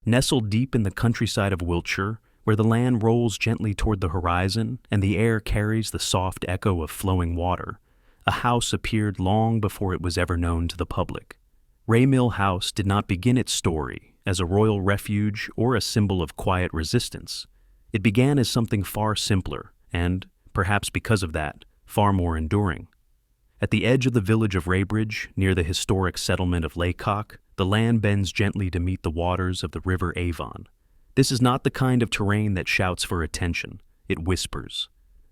Nestled deep in the countryside of Wiltshire, where the land rolls gently toward the horizon and the air carries the soft echo of flowing water, a house appeared long before it was ever known to the public. Mill House did not begin its story as a royal refuge or a symbol of quiet resistance. It began as something far simpler and, perhaps because of that, far more enduring. At the edge of the village of Weybridge, near the historic settlement of Laycock, the land bends gently to meet the waters of the River Avon. This is not the kind of terrain that shouts for attention, it whispers.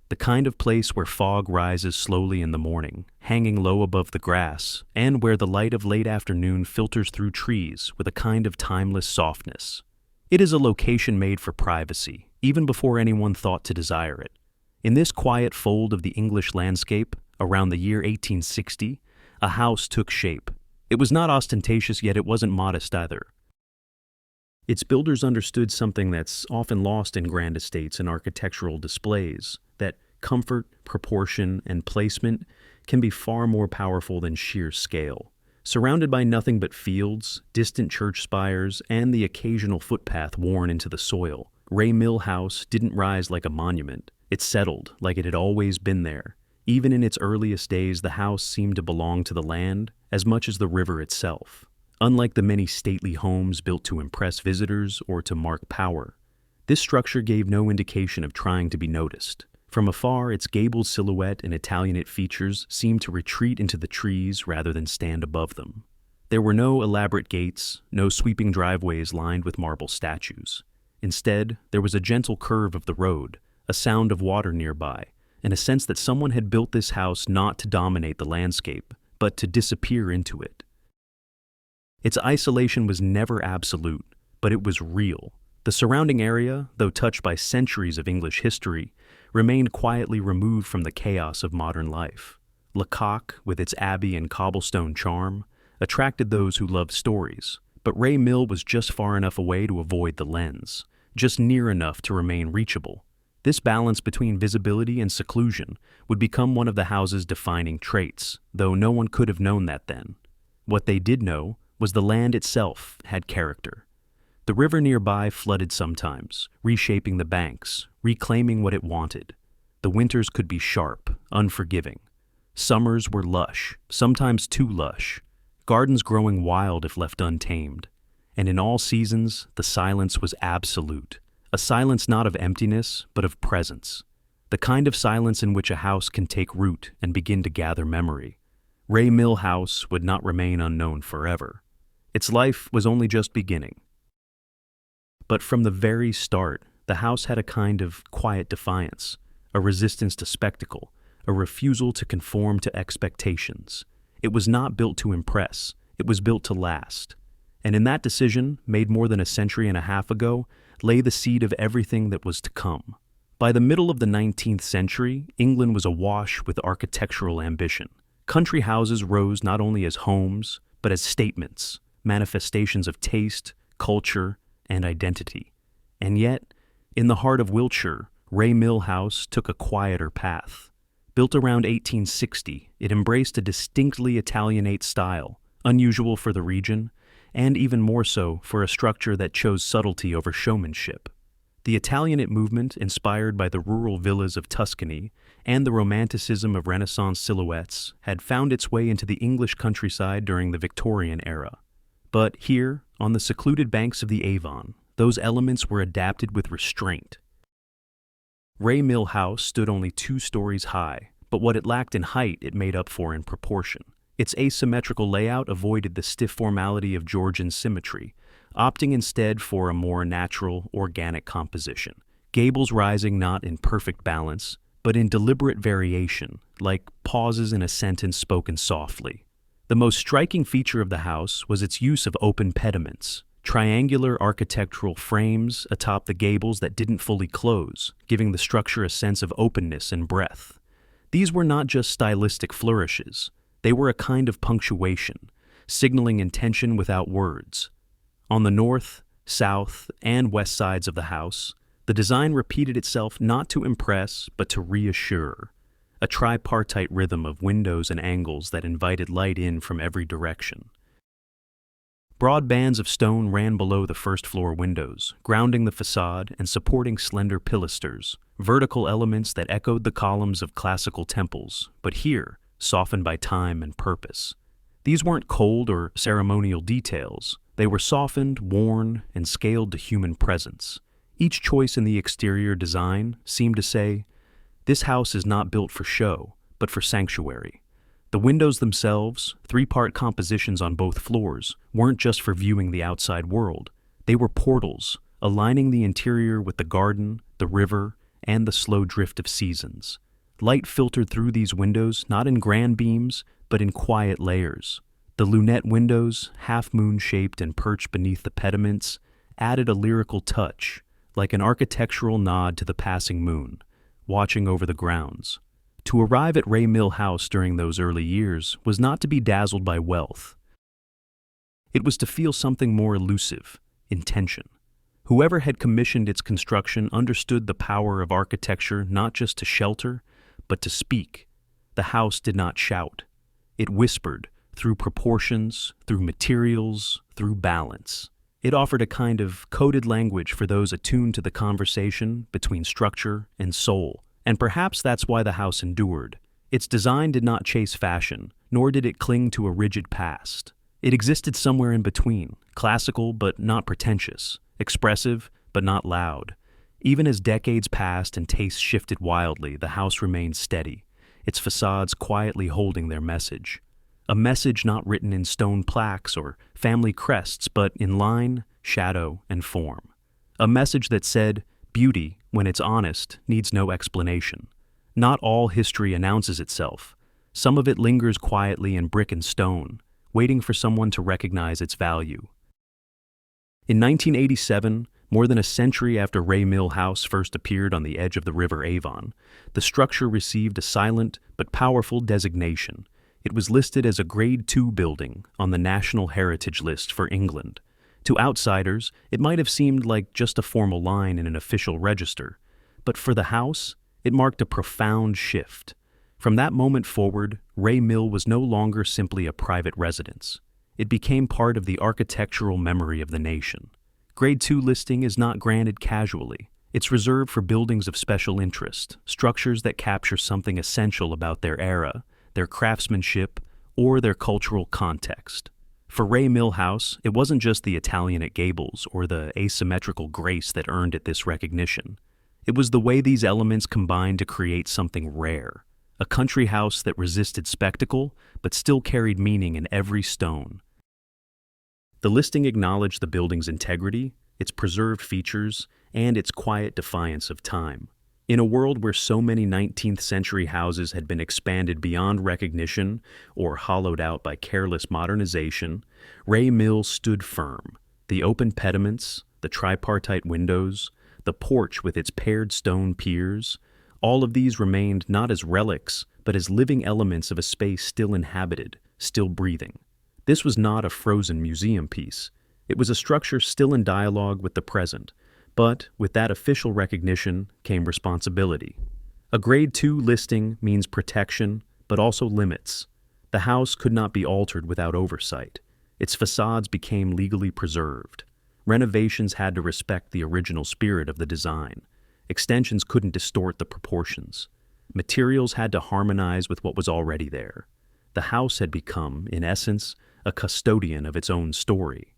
The kind of place where fog rises slowly in the morning, hanging low above the grass, and where the light of late afternoon filters through trees with a kind of timeless softness. It is a location made for privacy, even before anyone thought to desire it. In this quiet fold of the English landscape, around the year 1860, a house took shape. It was not ostentatious, yet it wasn't modest either. Its builders understood something that's often lost in grand estates and architectural displays, that comfort, proportion, and placement can be far more powerful than sheer scale. Surrounded by nothing but fields, distant church spires, and the occasional footpath worn into the soil, Mill House didn't rise like a monument. It settled like it had always been there. Even in its earliest days, the house seemed to belong to the land as much as the river itself. Unlike the many stately homes built to impress visitors or to mark power, this structure gave no indication of trying to be noticed. From afar, its gabled silhouette and Italianate features seemed to retreat into the trees rather than stand above them. There were no elaborate gates, no sweeping driveways lined with marble statues. Instead, there was a gentle curve of the road, a sound of water nearby, and a sense that someone had built this house not to dominate the landscape, but to disappear into it. Its isolation was never absolute, but it was real. The surrounding area, though touched by centuries of English history, remained quietly removed from the chaos of modern life. Laycock, with its abbey and cobblestone charm, attracted those who loved stories, but Mill was just far enough away to avoid the lens, just near enough to remain reachable. This balance between visibility and seclusion would become one of the house's defining traits, though no one could have known that then. What they did know was the land itself had character. The river nearby flooded sometimes, reshaping the banks, reclaiming what it wanted. The winters could be sharp, unforgiving. Summers were lush, sometimes too lush, gardens growing wild if left untamed. And in all seasons, the silence was absolute. A silence not of emptiness, but of presence. The kind of silence in which a house can take root and begin to gather memory. Mill House would not remain unknown forever. Its life was only just beginning. But from the very start, the house had a kind of quiet defiance, a resistance to spectacle, a refusal to conform to expectations. It was not built to impress, it was built to last. And in that decision, made more than a century and a half ago, lay the seed of everything that was to come. By the middle of the 19th century, England was awash with architectural ambition. Country houses rose not only as homes, but as statements, manifestations of taste, culture, and identity. And yet, in the heart of Wiltshire, Mill House took a quieter path. Built around 1860, it embraced a distinctly Italianate style, unusual for the region, and even more so for a structure that chose subtlety over showmanship. The Italianate movement, inspired by the rural villas of Tuscany and the romanticism of Renaissance silhouettes, had found its way into the English countryside during the Victorian era. But here, on the secluded banks of the Avon, those elements were adapted with restraint. Mill House stood only 2 stories high, but what it lacked in height it made up for in proportion. Its asymmetrical layout avoided the stiff formality of Georgian symmetry, opting instead for a more natural, organic composition. Gables rising not in perfect balance, but in deliberate variation, like pauses in a sentence spoken softly. The most striking feature of the house was its use of open pediments, triangular architectural frames atop the gables that didn't fully close, giving the structure a sense of openness and breadth. These were not just stylistic flourishes. They were a kind of punctuation, signaling intention without words. On the north, south, and west sides of the house, the design repeated itself not to impress, but to reassure, a tripartite rhythm of windows and angles that invited light in from every direction. Broad bands of stone ran below the first-floor windows, grounding the facade and supporting slender pilasters, vertical elements that echoed the columns of classical temples, but here, softened by time and purpose. These weren't cold or ceremonial details. They were softened, worn, and scaled to human presence. Each choice in the exterior design seemed to say, "This house is not built for show, but for sanctuary." The windows themselves, three-part compositions on both floors, weren't just for viewing the outside world. They were portals, aligning the interior with the garden, the river, and the slow drift of seasons. Light filtered through these windows not in grand beams, but in quiet layers. The lunette windows, half-moon-shaped and perched beneath the pediments, added a lyrical touch, like an architectural nod to the passing moon, watching over the grounds. To arrive at Ray Mill House during those early years was not to be dazzled by wealth. It was to feel something more elusive, intention. Whoever had commissioned its construction understood the power of architecture not just to shelter, but to speak. The house did not shout. It whispered, through proportions, through materials, through balance. It offered a kind of coded language for those attuned to the conversation between structure and soul. And perhaps that's why the house endured. Its design did not chase fashion, nor did it cling to a rigid past. It existed somewhere in between, classical but not pretentious, expressive but not loud. Even as decades passed and tastes shifted wildly, the house remained steady, its facades quietly holding their message. A message not written in stone plaques or family crests, but in line, shadow, and form. A message that said, beauty, when it's honest, needs no explanation. Not all history announces itself. Some of it lingers quietly in brick and stone, waiting for someone to recognize its value. In 1987, more than a century after Ray Mill House first appeared on the edge of the River Avon, the structure received a silent but powerful designation. It was listed as a Grade II building on the National Heritage List for England. To outsiders, it might have seemed like just a formal line in an official register, but for the house, it marked a profound shift. From that moment forward, Ray Mill was no longer simply a private residence. It became part of the architectural memory of the nation. Grade II listing is not granted casually. It's reserved for buildings of special interest, structures that capture something essential about their era, their craftsmanship, or their cultural context. For Ray Mill House, it wasn't just the Italianate gables or the asymmetrical grace that earned it this recognition. It was the way these elements combined to create something rare, a country house that resisted spectacle but still carried meaning in every stone. The listing acknowledged the building's integrity, its preserved features, and its quiet defiance of time. In a world where so many 19th century houses had been expanded beyond recognition or hollowed out by careless modernization, Ray Mill stood firm. The open pediments, the tripartite windows, the porch with its paired stone piers, all of these remained not as relics, but as living elements of a space still inhabited, still breathing. This was not a frozen museum piece. It was a structure still in dialogue with the present. But with that official recognition came responsibility. A Grade II listing means protection, but also limits. The house could not be altered without oversight. Its facades became legally preserved. Renovations had to respect the original spirit of the design. Extensions couldn't distort the proportions. Materials had to harmonize with what was already there. The house had become, in essence, a custodian of its own story.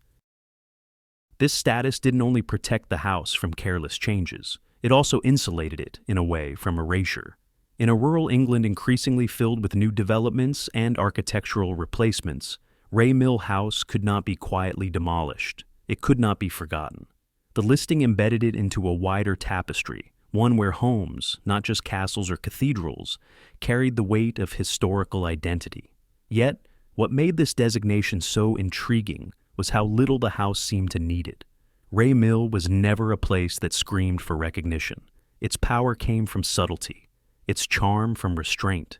This status didn't only protect the house from careless changes, it also insulated it, in a way, from erasure. In a rural England increasingly filled with new developments and architectural replacements, Ray Mill House could not be quietly demolished. It could not be forgotten. The listing embedded it into a wider tapestry, one where homes, not just castles or cathedrals, carried the weight of historical identity. Yet, what made this designation so intriguing was how little the house seemed to need it. Ray Mill was never a place that screamed for recognition. Its power came from subtlety, its charm from restraint.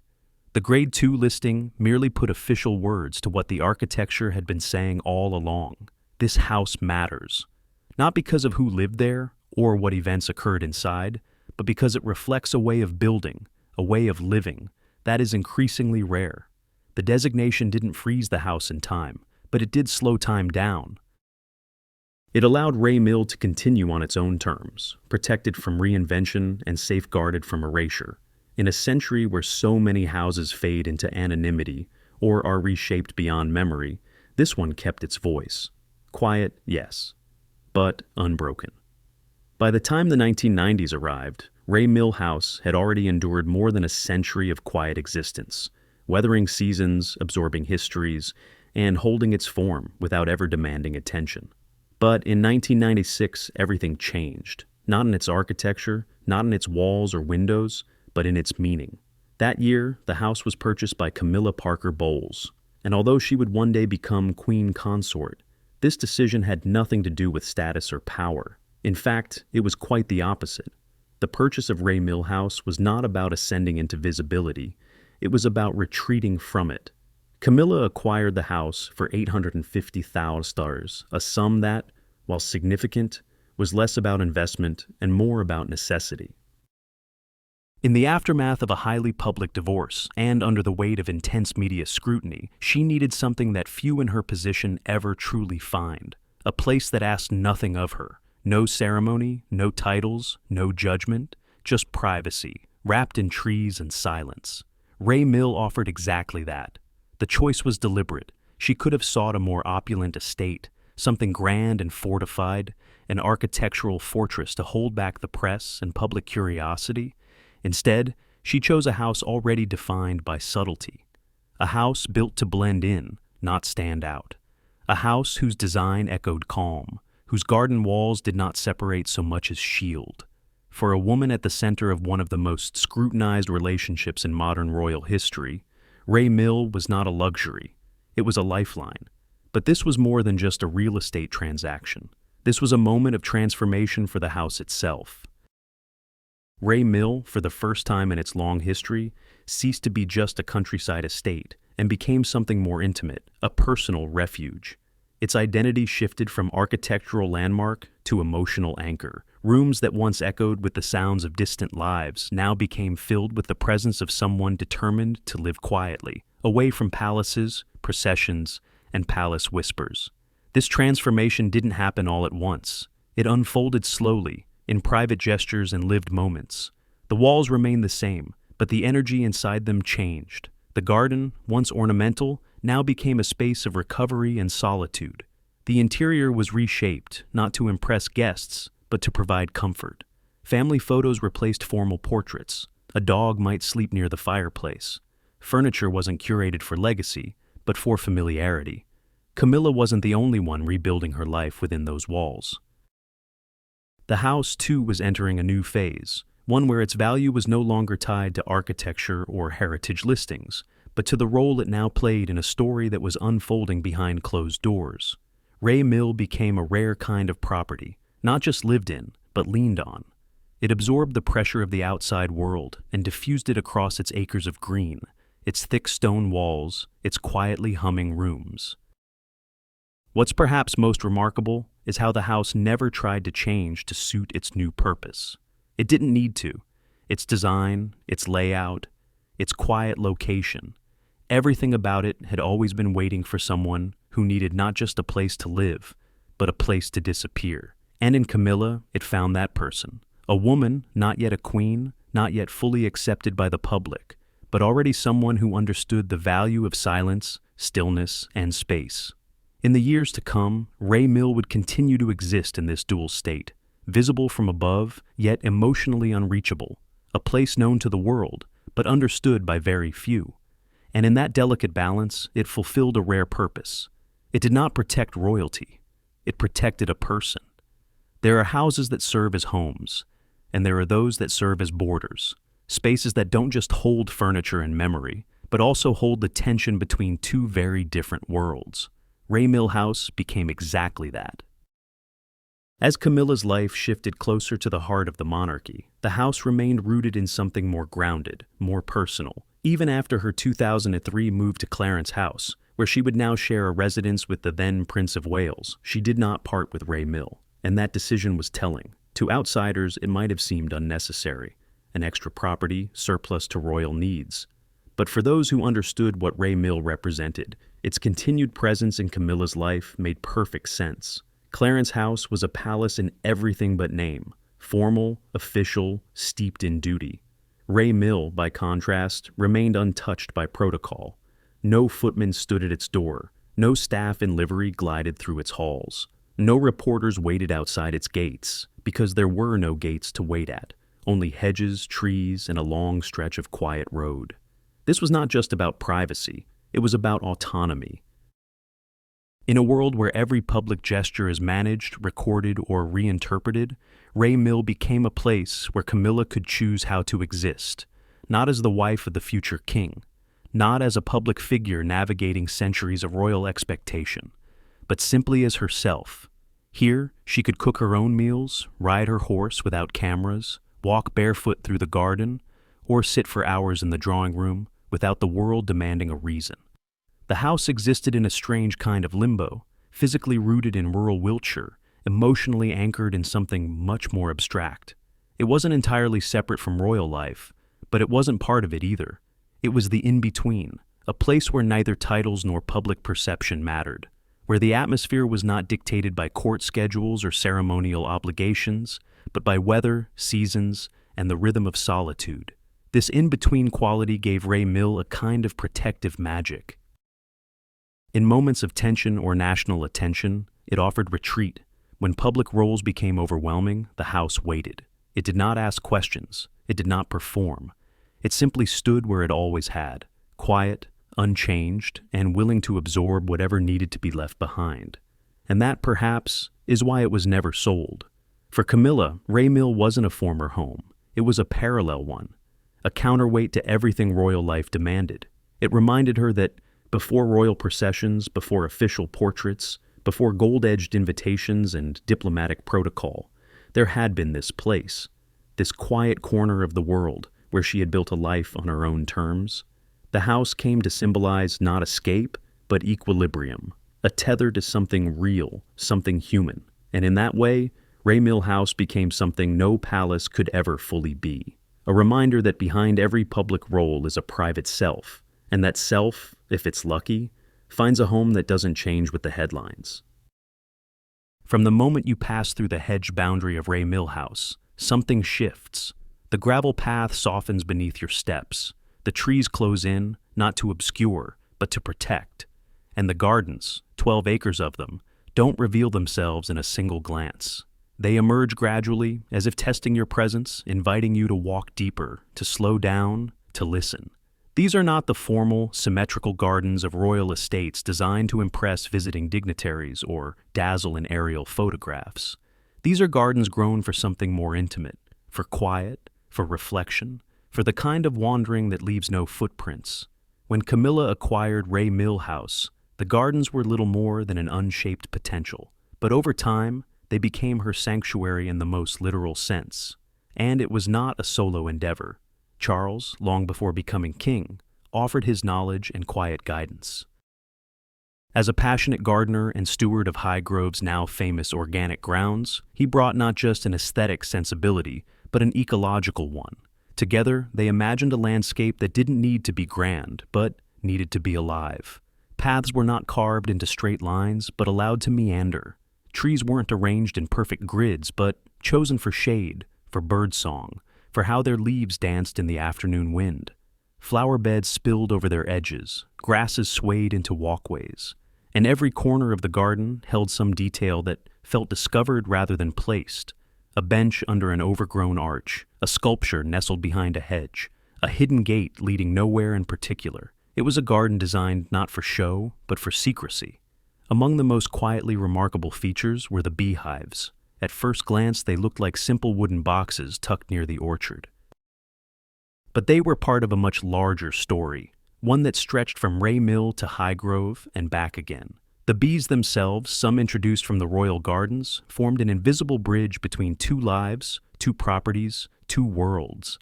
The Grade II listing merely put official words to what the architecture had been saying all along. This house matters, not because of who lived there or what events occurred inside, but because it reflects a way of building, a way of living, that is increasingly rare. The designation didn't freeze the house in time, but it did slow time down. It allowed Ray Mill to continue on its own terms, protected from reinvention and safeguarded from erasure. In a century where so many houses fade into anonymity or are reshaped beyond memory, this one kept its voice. Quiet, yes, but unbroken. By the time the 1990s arrived, Ray Mill House had already endured more than a century of quiet existence, weathering seasons, absorbing histories, and holding its form without ever demanding attention. But in 1996, everything changed. Not in its architecture, not in its walls or windows, but in its meaning. That year, the house was purchased by Camilla Parker Bowles, and although she would one day become Queen Consort, this decision had nothing to do with status or power. In fact, it was quite the opposite. The purchase of Ray Mill House was not about ascending into visibility, it was about retreating from it. Camilla acquired the house for $850,000, a sum that, while significant, was less about investment and more about necessity. In the aftermath of a highly public divorce, and under the weight of intense media scrutiny, she needed something that few in her position ever truly find. A place that asked nothing of her. No ceremony, no titles, no judgment, just privacy, wrapped in trees and silence. Ray Mill offered exactly that. The choice was deliberate. She could have sought a more opulent estate, something grand and fortified, an architectural fortress to hold back the press and public curiosity. Instead, she chose a house already defined by subtlety. A house built to blend in, not stand out. A house whose design echoed calm, whose garden walls did not separate so much as shield. For a woman at the center of one of the most scrutinized relationships in modern royal history, Ray Mill was not a luxury. It was a lifeline. But this was more than just a real estate transaction. This was a moment of transformation for the house itself. Ray Mill, for the first time in its long history, ceased to be just a countryside estate and became something more intimate, a personal refuge. Its identity shifted from architectural landmark to emotional anchor. Rooms that once echoed with the sounds of distant lives now became filled with the presence of someone determined to live quietly, away from palaces, processions, and palace whispers. This transformation didn't happen all at once. It unfolded slowly, in private gestures and lived moments. The walls remained the same, but the energy inside them changed. The garden, once ornamental, now became a space of recovery and solitude. The interior was reshaped, not to impress guests, but to provide comfort. Family photos replaced formal portraits. A dog might sleep near the fireplace. Furniture wasn't curated for legacy, but for familiarity. Camilla wasn't the only one rebuilding her life within those walls. The house, too, was entering a new phase, one where its value was no longer tied to architecture or heritage listings, but to the role it now played in a story that was unfolding behind closed doors. Ray Mill became a rare kind of property, not just lived in, but leaned on. It absorbed the pressure of the outside world and diffused it across its acres of green, its thick stone walls, its quietly humming rooms. What's perhaps most remarkable is how the house never tried to change to suit its new purpose. It didn't need to. Its design, its layout, its quiet location, everything about it had always been waiting for someone who needed not just a place to live, but a place to disappear. And in Camilla, it found that person. A woman, not yet a queen, not yet fully accepted by the public, but already someone who understood the value of silence, stillness, and space. In the years to come, Ray Mill would continue to exist in this dual state, visible from above, yet emotionally unreachable, a place known to the world, but understood by very few. And in that delicate balance, it fulfilled a rare purpose. It did not protect royalty. It protected a person. There are houses that serve as homes, and there are those that serve as borders, spaces that don't just hold furniture and memory, but also hold the tension between two very different worlds. Ray Mill House became exactly that. As Camilla's life shifted closer to the heart of the monarchy, the house remained rooted in something more grounded, more personal. Even after her 2003 move to Clarence House, where she would now share a residence with the then Prince of Wales, she did not part with Ray Mill, and that decision was telling. To outsiders, it might have seemed unnecessary, an extra property, surplus to royal needs. But for those who understood what Ray Mill represented, Its continued presence in Camilla's life made perfect sense. Clarence House was a palace in everything but name, formal, official, steeped in duty. Ray Mill, by contrast, remained untouched by protocol. No footman stood at its door, no staff in livery glided through its halls. No reporters waited outside its gates, because there were no gates to wait at, only hedges, trees, and a long stretch of quiet road. This was not just about privacy, it was about autonomy. In a world where every public gesture is managed, recorded, or reinterpreted, Ray Mill became a place where Camilla could choose how to exist, not as the wife of the future king, not as a public figure navigating centuries of royal expectation, but simply as herself. Here, she could cook her own meals, ride her horse without cameras, walk barefoot through the garden, or sit for hours in the drawing room without the world demanding a reason. The house existed in a strange kind of limbo, physically rooted in rural Wiltshire, emotionally anchored in something much more abstract. It wasn't entirely separate from royal life, but it wasn't part of it either. It was the in-between, a place where neither titles nor public perception mattered, where the atmosphere was not dictated by court schedules or ceremonial obligations, but by weather, seasons, and the rhythm of solitude. This in-between quality gave Ray Mill a kind of protective magic. In moments of tension or national attention, it offered retreat. When public roles became overwhelming, the house waited. It did not ask questions. It did not perform. It simply stood where it always had, quiet, unchanged, and willing to absorb whatever needed to be left behind. And that, perhaps, is why it was never sold. For Camilla, Ray Mill wasn't a former home. It was a parallel one, a counterweight to everything royal life demanded. It reminded her that before royal processions, before official portraits, before gold-edged invitations and diplomatic protocol, there had been this place, this quiet corner of the world where she had built a life on her own terms. The house came to symbolize not escape, but equilibrium, a tether to something real, something human. And in that way, Ray Mill House became something no palace could ever fully be. A reminder that behind every public role is a private self, and that self, if it's lucky, finds a home that doesn't change with the headlines. From the moment you pass through the hedge boundary of Ray Mill House, something shifts. The gravel path softens beneath your steps. The trees close in, not to obscure, but to protect. And the gardens, 12 acres of them, don't reveal themselves in a single glance. They emerge gradually, as if testing your presence, inviting you to walk deeper, to slow down, to listen. These are not the formal, symmetrical gardens of royal estates designed to impress visiting dignitaries or dazzle in aerial photographs. These are gardens grown for something more intimate, for quiet, for reflection, for the kind of wandering that leaves no footprints. When Camilla acquired Ray Mill House, the gardens were little more than an unshaped potential, but over time, they became her sanctuary in the most literal sense. And it was not a solo endeavor. Charles, long before becoming king, offered his knowledge and quiet guidance. As a passionate gardener and steward of Highgrove's now famous organic grounds, he brought not just an aesthetic sensibility, but an ecological one. Together, they imagined a landscape that didn't need to be grand, but needed to be alive. Paths were not carved into straight lines, but allowed to meander. Trees weren't arranged in perfect grids, but chosen for shade, for birdsong, for how their leaves danced in the afternoon wind. Flower beds spilled over their edges, grasses swayed into walkways, and every corner of the garden held some detail that felt discovered rather than placed. A bench under an overgrown arch, a sculpture nestled behind a hedge, a hidden gate leading nowhere in particular. It was a garden designed not for show, but for secrecy. Among the most quietly remarkable features were the beehives. At first glance, they looked like simple wooden boxes tucked near the orchard. But they were part of a much larger story, one that stretched from Ray Mill to Highgrove and back again. The bees themselves, some introduced from the royal gardens, formed an invisible bridge between two lives, two properties, two worlds.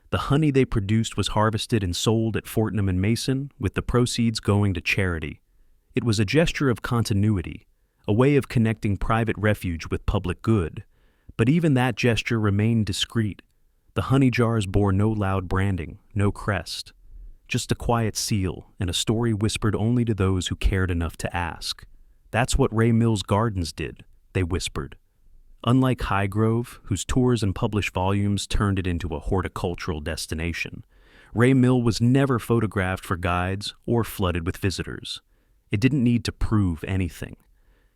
The honey they produced was harvested and sold at Fortnum and Mason, with the proceeds going to charity. It was a gesture of continuity, a way of connecting private refuge with public good. But even that gesture remained discreet. The honey jars bore no loud branding, no crest. just a quiet seal and a story whispered only to those who cared enough to ask. That's what Ray Mills Gardens did, they whispered. Unlike Highgrove, whose tours and published volumes turned it into a horticultural destination, Ray Mill was never photographed for guides or flooded with visitors. It didn't need to prove anything.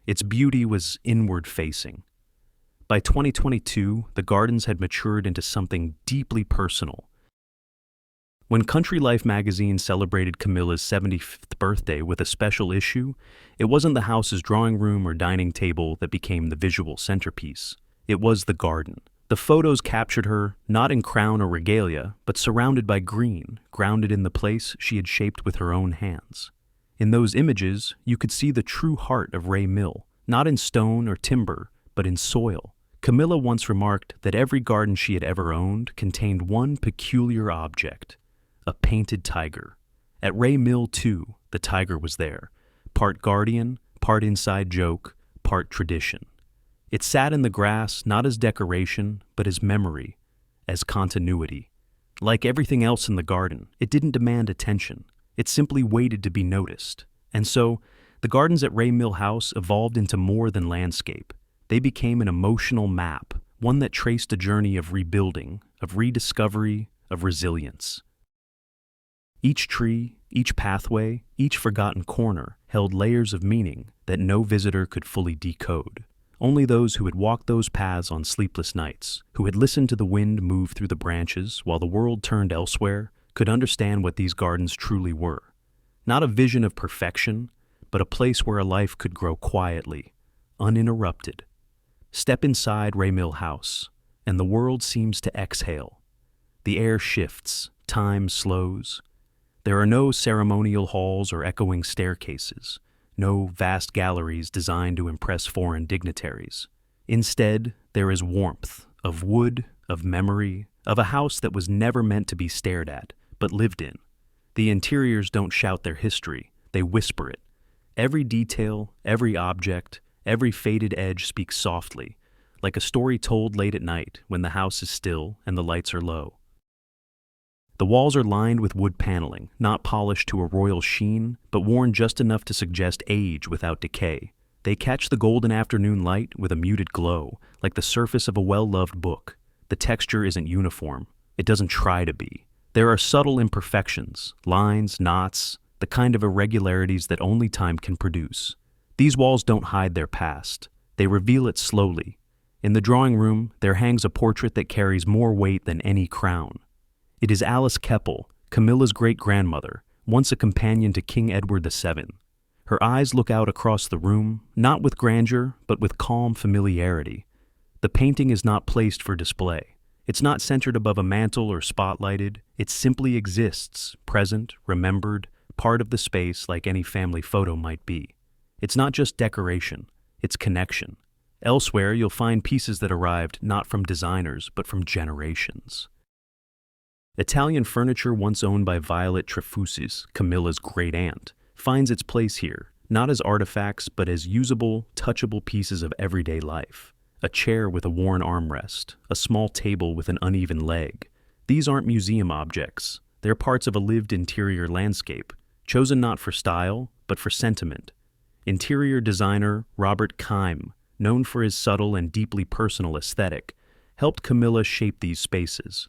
Its beauty was inward-facing. By 2022, the gardens had matured into something deeply personal. When Country Life magazine celebrated Camilla's 75th birthday with a special issue, it wasn't the house's drawing room or dining table that became the visual centerpiece. It was the garden. The photos captured her, not in crown or regalia, but surrounded by green, grounded in the place she had shaped with her own hands. In those images, you could see the true heart of Ray Mill, not in stone or timber, but in soil. Camilla once remarked that every garden she had ever owned contained one peculiar object, a painted tiger. At Ray Mill, too, the tiger was there, part guardian, part inside joke, part tradition. It sat in the grass not as decoration, but as memory, as continuity. Like everything else in the garden, it didn't demand attention. It simply waited to be noticed. And so, the gardens at Ray Mill House evolved into more than landscape. They became an emotional map, one that traced a journey of rebuilding, of rediscovery, of resilience. Each tree, each pathway, each forgotten corner held layers of meaning that no visitor could fully decode. Only those who had walked those paths on sleepless nights, who had listened to the wind move through the branches while the world turned elsewhere, could understand what these gardens truly were. Not a vision of perfection, but a place where a life could grow quietly, uninterrupted. Step inside Ray Mill House, and the world seems to exhale. The air shifts, time slows. There are no ceremonial halls or echoing staircases, no vast galleries designed to impress foreign dignitaries. Instead, there is warmth, of wood, of memory, of a house that was never meant to be stared at, but lived in. The interiors don't shout their history, they whisper it. Every detail, every object, every faded edge speaks softly, like a story told late at night when the house is still and the lights are low. The walls are lined with wood paneling, not polished to a royal sheen, but worn just enough to suggest age without decay. They catch the golden afternoon light with a muted glow, like the surface of a well-loved book. The texture isn't uniform. It doesn't try to be. There are subtle imperfections, lines, knots, the kind of irregularities that only time can produce. These walls don't hide their past. They reveal it slowly. In the drawing room, there hangs a portrait that carries more weight than any crown. It is Alice Keppel, Camilla's great-grandmother, once a companion to King Edward VII. Her eyes look out across the room, not with grandeur, but with calm familiarity. The painting is not placed for display. It's not centered above a mantle or spotlighted. It simply exists, present, remembered, part of the space like any family photo might be. It's not just decoration, it's connection. Elsewhere, you'll find pieces that arrived not from designers, but from generations. Italian furniture once owned by Violet Trefusis, Camilla's great-aunt, finds its place here, not as artifacts but as usable, touchable pieces of everyday life. A chair with a worn armrest, a small table with an uneven leg. These aren't museum objects. They're parts of a lived interior landscape, chosen not for style, but for sentiment. Interior designer Robert Keim, known for his subtle and deeply personal aesthetic, helped Camilla shape these spaces.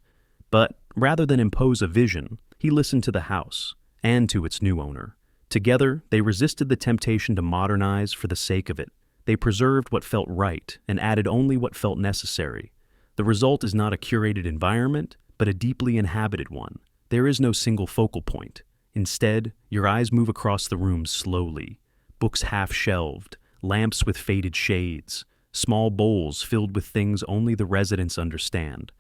But rather than impose a vision, he listened to the house and to its new owner. Together, they resisted the temptation to modernize for the sake of it. They preserved what felt right and added only what felt necessary. The result is not a curated environment, but a deeply inhabited one. There is no single focal point. Instead, your eyes move across the room slowly. Books half-shelved, lamps with faded shades, small bowls filled with things only the residents understand.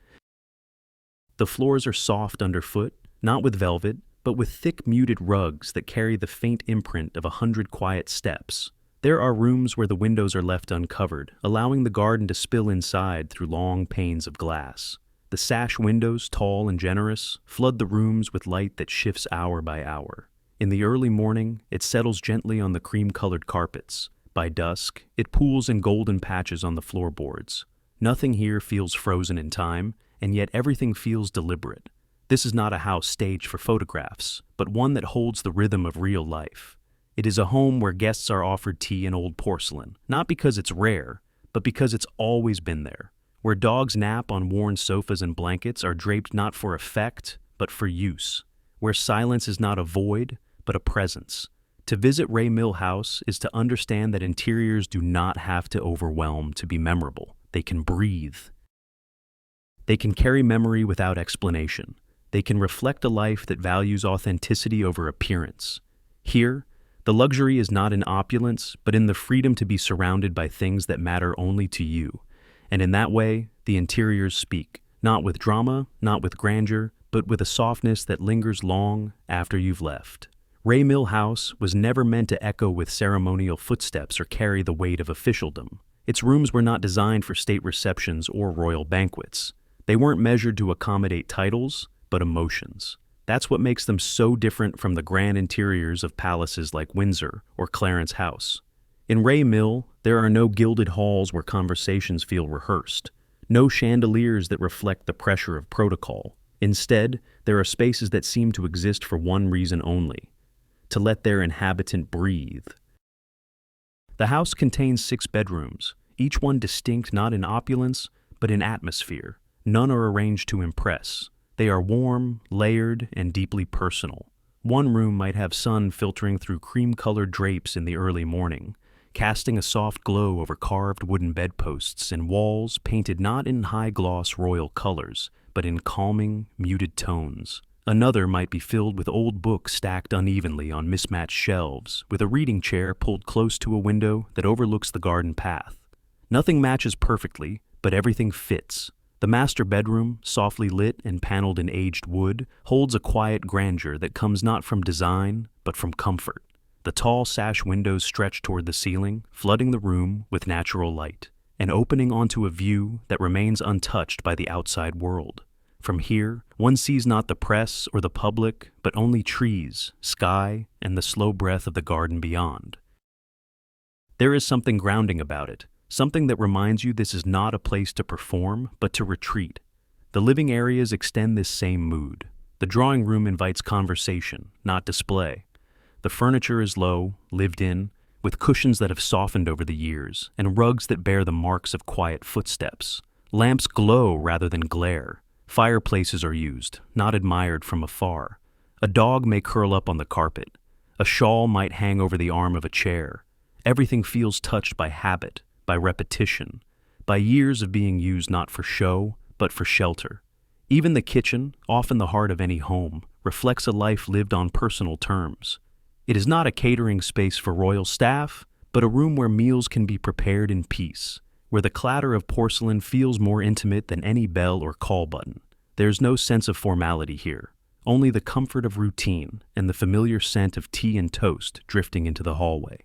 The floors are soft underfoot, not with velvet, but with thick muted rugs that carry the faint imprint of 100 quiet steps. There are rooms where the windows are left uncovered, allowing the garden to spill inside through long panes of glass. The sash windows, tall and generous, flood the rooms with light that shifts hour by hour. In the early morning, it settles gently on the cream-colored carpets. By dusk, it pools in golden patches on the floorboards. Nothing here feels frozen in time, and yet everything feels deliberate. This is not a house staged for photographs, but one that holds the rhythm of real life. It is a home where guests are offered tea and old porcelain, not because it's rare, but because it's always been there. Where dogs nap on worn sofas and blankets are draped not for effect, but for use. Where silence is not a void, but a presence. To visit Ray Mill House is to understand that interiors do not have to overwhelm to be memorable. They can breathe. They can carry memory without explanation. They can reflect a life that values authenticity over appearance. Here, the luxury is not in opulence, but in the freedom to be surrounded by things that matter only to you. And in that way, the interiors speak, not with drama, not with grandeur, but with a softness that lingers long after you've left. Ray Mill House was never meant to echo with ceremonial footsteps or carry the weight of officialdom. Its rooms were not designed for state receptions or royal banquets. They weren't measured to accommodate titles, but emotions. That's what makes them so different from the grand interiors of palaces like Windsor or Clarence House. In Ray Mill, there are no gilded halls where conversations feel rehearsed, no chandeliers that reflect the pressure of protocol. Instead, there are spaces that seem to exist for one reason only: to let their inhabitant breathe. The house contains 6 bedrooms, each one distinct not in opulence, but in atmosphere. None are arranged to impress. They are warm, layered, and deeply personal. One room might have sun filtering through cream-colored drapes in the early morning, casting a soft glow over carved wooden bedposts and walls painted not in high-gloss royal colors, but in calming, muted tones. Another might be filled with old books stacked unevenly on mismatched shelves, with a reading chair pulled close to a window that overlooks the garden path. Nothing matches perfectly, but everything fits. The master bedroom, softly lit and paneled in aged wood, holds a quiet grandeur that comes not from design, but from comfort. The tall sash windows stretch toward the ceiling, flooding the room with natural light, and opening onto a view that remains untouched by the outside world. From here, one sees not the press or the public, but only trees, sky, and the slow breath of the garden beyond. There is something grounding about it, something that reminds you this is not a place to perform, but to retreat. The living areas extend this same mood. The drawing room invites conversation, not display. The furniture is low, lived in, with cushions that have softened over the years, and rugs that bear the marks of quiet footsteps. Lamps glow rather than glare. Fireplaces are used, not admired from afar. A dog may curl up on the carpet. A shawl might hang over the arm of a chair. Everything feels touched by habit, by repetition, by years of being used not for show, but for shelter. Even the kitchen, often the heart of any home, reflects a life lived on personal terms. It is not a catering space for royal staff, but a room where meals can be prepared in peace, where the clatter of porcelain feels more intimate than any bell or call button. There's no sense of formality here, only the comfort of routine and the familiar scent of tea and toast drifting into the hallway.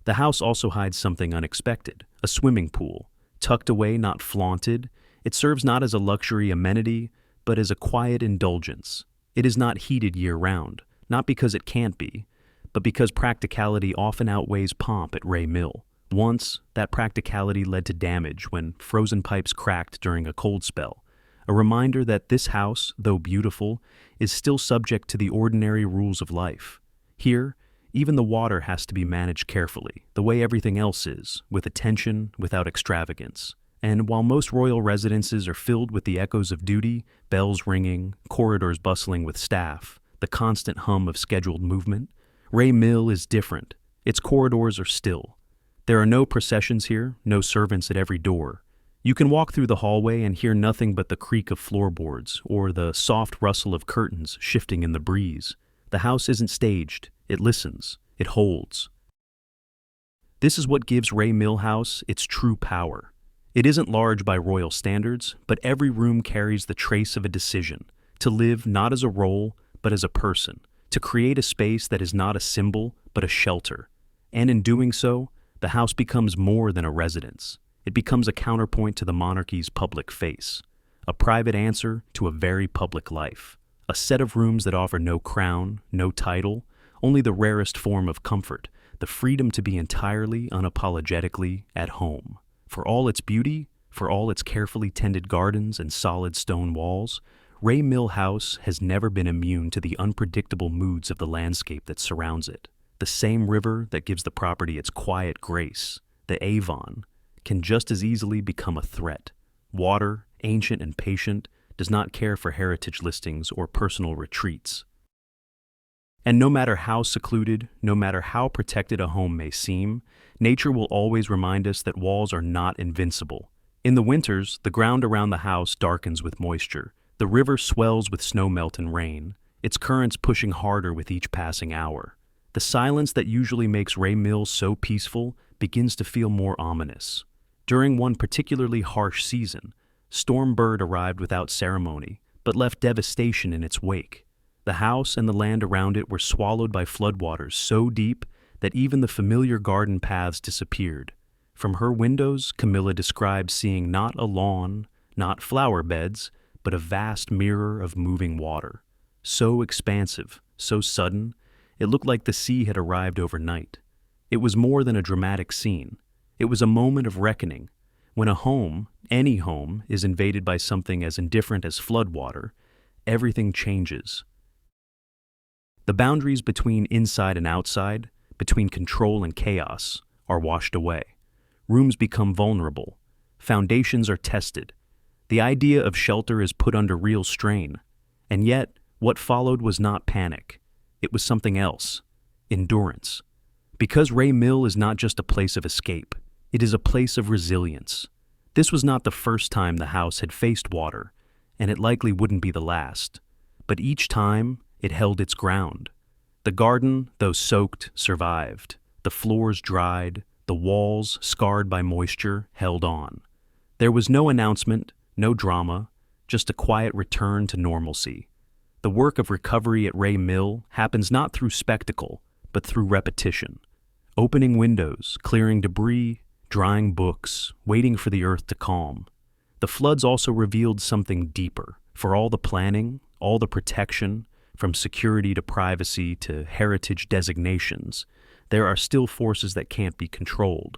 The house also hides something unexpected, a swimming pool. Tucked away, not flaunted, it serves not as a luxury amenity, but as a quiet indulgence. It is not heated year-round, not because it can't be, but because practicality often outweighs pomp at Ray Mill. Once, that practicality led to damage when frozen pipes cracked during a cold spell, a reminder that this house, though beautiful, is still subject to the ordinary rules of life. Here, even the water has to be managed carefully, the way everything else is, with attention, without extravagance. And while most royal residences are filled with the echoes of duty, bells ringing, corridors bustling with staff, the constant hum of scheduled movement, Ray Mill is different. Its corridors are still. There are no processions here, no servants at every door. You can walk through the hallway and hear nothing but the creak of floorboards or the soft rustle of curtains shifting in the breeze. The house isn't staged. It listens. It holds. This is what gives Ray Mill House its true power. It isn't large by royal standards, but every room carries the trace of a decision, to live not as a role, but as a person, to create a space that is not a symbol, but a shelter. And in doing so, the house becomes more than a residence. It becomes a counterpoint to the monarchy's public face, a private answer to a very public life, a set of rooms that offer no crown, no title, only the rarest form of comfort, the freedom to be entirely, unapologetically at home. For all its beauty, for all its carefully tended gardens and solid stone walls, Ray Mill House has never been immune to the unpredictable moods of the landscape that surrounds it. The same river that gives the property its quiet grace, the Avon, can just as easily become a threat. Water, ancient and patient, does not care for heritage listings or personal retreats. And no matter how secluded, no matter how protected a home may seem, nature will always remind us that walls are not invincible. In the winters, the ground around the house darkens with moisture. The river swells with snowmelt and rain, its currents pushing harder with each passing hour. The silence that usually makes Ray Mill so peaceful begins to feel more ominous. During one particularly harsh season, Storm Bird arrived without ceremony, but left devastation in its wake. The house and the land around it were swallowed by floodwaters so deep that even the familiar garden paths disappeared. From her windows, Camilla described seeing not a lawn, not flower beds, but a vast mirror of moving water. So expansive, so sudden, it looked like the sea had arrived overnight. It was more than a dramatic scene. It was a moment of reckoning. When a home, any home, is invaded by something as indifferent as floodwater, everything changes. The boundaries between inside and outside, between control and chaos, are washed away. Rooms become vulnerable. Foundations are tested. The idea of shelter is put under real strain. And yet, what followed was not panic. It was something else. Endurance. Because Ray Mill is not just a place of escape, it is a place of resilience. This was not the first time the house had faced water, and it likely wouldn't be the last. But each time, it held its ground. The garden, though soaked, survived. The floors dried, the walls, scarred by moisture, held on. There was no announcement, no drama, just a quiet return to normalcy. The work of recovery at Ray Mill happens not through spectacle, but through repetition. Opening windows, clearing debris, drying books, waiting for the earth to calm. The floods also revealed something deeper. For all the planning, all the protection, from security to privacy to heritage designations, there are still forces that can't be controlled.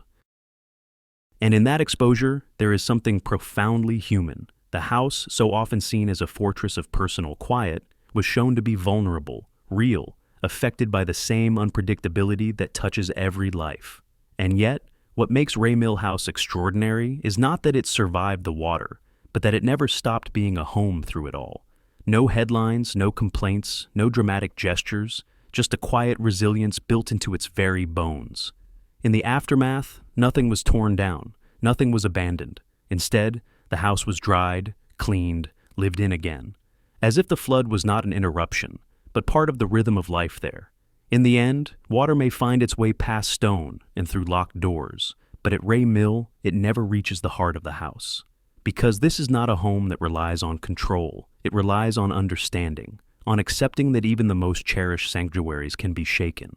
And in that exposure, there is something profoundly human. The house, so often seen as a fortress of personal quiet, was shown to be vulnerable, real, affected by the same unpredictability that touches every life. And yet, what makes Ray Mill House extraordinary is not that it survived the water, but that it never stopped being a home through it all. No headlines, no complaints, no dramatic gestures, just a quiet resilience built into its very bones. In the aftermath, nothing was torn down, nothing was abandoned. Instead, the house was dried, cleaned, lived in again, as if the flood was not an interruption, but part of the rhythm of life there. In the end, water may find its way past stone and through locked doors, but at Ray Mill, it never reaches the heart of the house. Because this is not a home that relies on control, it relies on understanding, on accepting that even the most cherished sanctuaries can be shaken.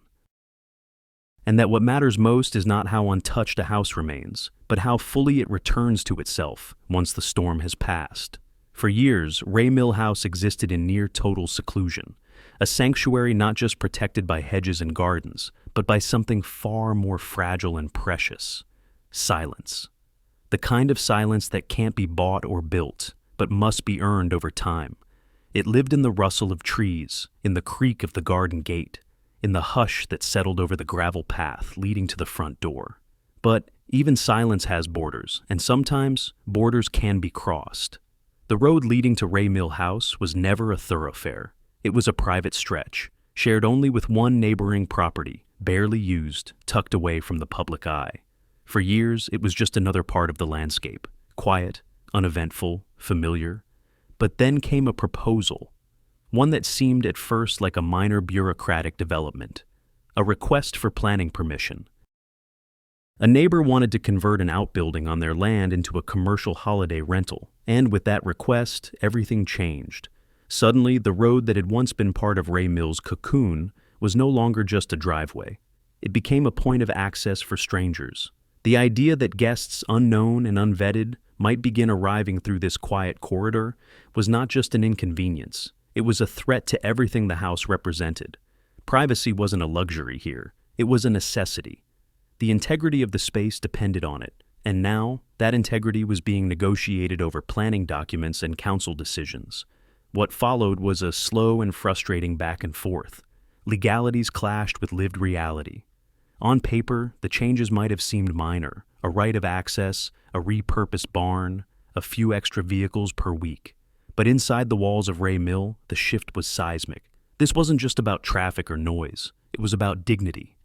And that what matters most is not how untouched a house remains, but how fully it returns to itself once the storm has passed. For years, Ray Mill House existed in near total seclusion, a sanctuary not just protected by hedges and gardens, but by something far more fragile and precious: silence. The kind of silence that can't be bought or built, but must be earned over time. It lived in the rustle of trees, in the creak of the garden gate, in the hush that settled over the gravel path leading to the front door. But even silence has borders, and sometimes borders can be crossed. The road leading to Ray Mill House was never a thoroughfare. It was a private stretch, shared only with one neighboring property, barely used, tucked away from the public eye. For years, it was just another part of the landscape, quiet, uneventful, familiar. But then came a proposal, one that seemed at first like a minor bureaucratic development, a request for planning permission. A neighbor wanted to convert an outbuilding on their land into a commercial holiday rental, and with that request, everything changed. Suddenly, the road that had once been part of Ray Mill's cocoon was no longer just a driveway. It became a point of access for strangers. The idea that guests unknown and unvetted might begin arriving through this quiet corridor was not just an inconvenience. It was a threat to everything the house represented. Privacy wasn't a luxury here. It was a necessity. The integrity of the space depended on it, and now that integrity was being negotiated over planning documents and council decisions. What followed was a slow and frustrating back and forth. Legalities clashed with lived reality. On paper, the changes might have seemed minor: a right of access, a repurposed barn, a few extra vehicles per week. But inside the walls of Ray Mill, the shift was seismic. This wasn't just about traffic or noise. It was about dignity.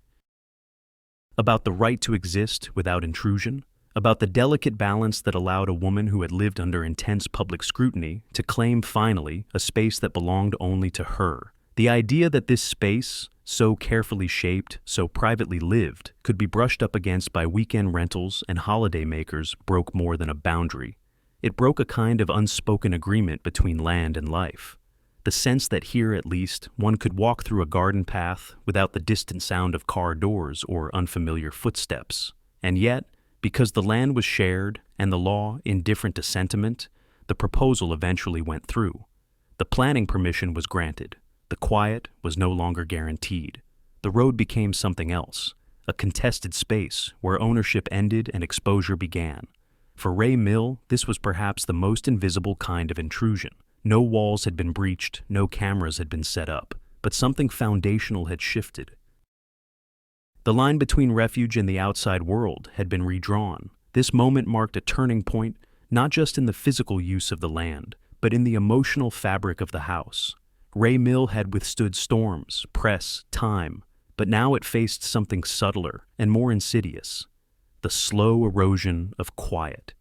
About the right to exist without intrusion. About the delicate balance that allowed a woman who had lived under intense public scrutiny to claim, finally, a space that belonged only to her. The idea that this space, so carefully shaped, so privately lived, could be brushed up against by weekend rentals and holiday makers broke more than a boundary. It broke a kind of unspoken agreement between land and life. The sense that here, at least, one could walk through a garden path without the distant sound of car doors or unfamiliar footsteps. And yet, because the land was shared and the law indifferent to sentiment, the proposal eventually went through. The planning permission was granted. The quiet was no longer guaranteed. The road became something else, a contested space where ownership ended and exposure began. For Ray Mill, this was perhaps the most invisible kind of intrusion. No walls had been breached, no cameras had been set up, but something foundational had shifted. The line between refuge and the outside world had been redrawn. This moment marked a turning point, not just in the physical use of the land, but in the emotional fabric of the house. Ray Mill had withstood storms, press, time, but now it faced something subtler and more insidious: the slow erosion of quiet.